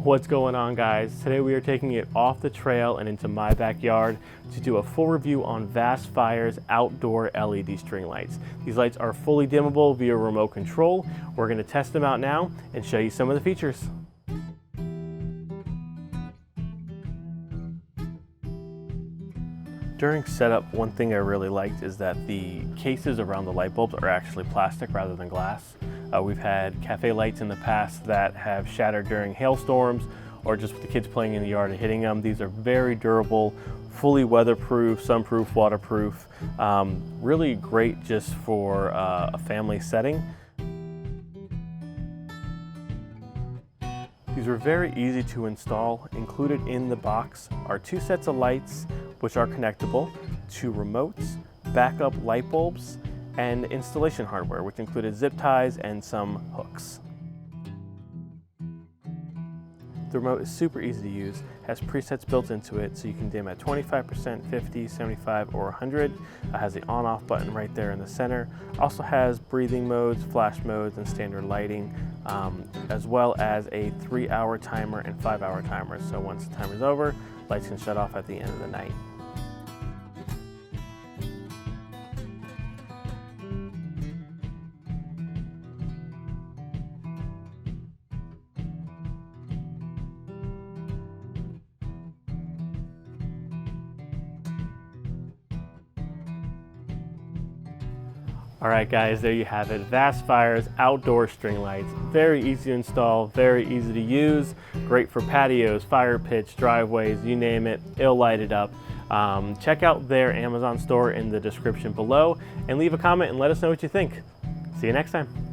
What's going on, guys? Today we are taking it off the trail and into my backyard to do a full review on Vastfire's outdoor LED string lights. These lights are fully dimmable via remote control. We're going to test them out now and show you some of the features. During setup, one thing I really liked is that the cases around the light bulbs are actually plastic rather than glass. We've had cafe lights in the past that have shattered during hailstorms or just with the kids playing in the yard and hitting them. These are very durable, fully weatherproof, sunproof, waterproof. Really great just for a family setting. These were very easy to install. Included in the box are 2 sets of lights, which are connectable, 2 remotes, backup light bulbs, and installation hardware, which included zip ties and some hooks. The remote is super easy to use, has presets built into it, so you can dim at 25%, 50, 75, or 100. It has the on-off button right there in the center. Also has breathing modes, flash modes, and standard lighting, as well as a 3-hour timer and 5-hour timer. So once the timer's over, lights can shut off at the end of the night. All right, guys, there you have it. Vastfire's outdoor string lights. Very easy to install, very easy to use. Great for patios, fire pits, driveways, you name it, it'll light it up. Check out their Amazon store in the description below and leave a comment and let us know what you think. See you next time.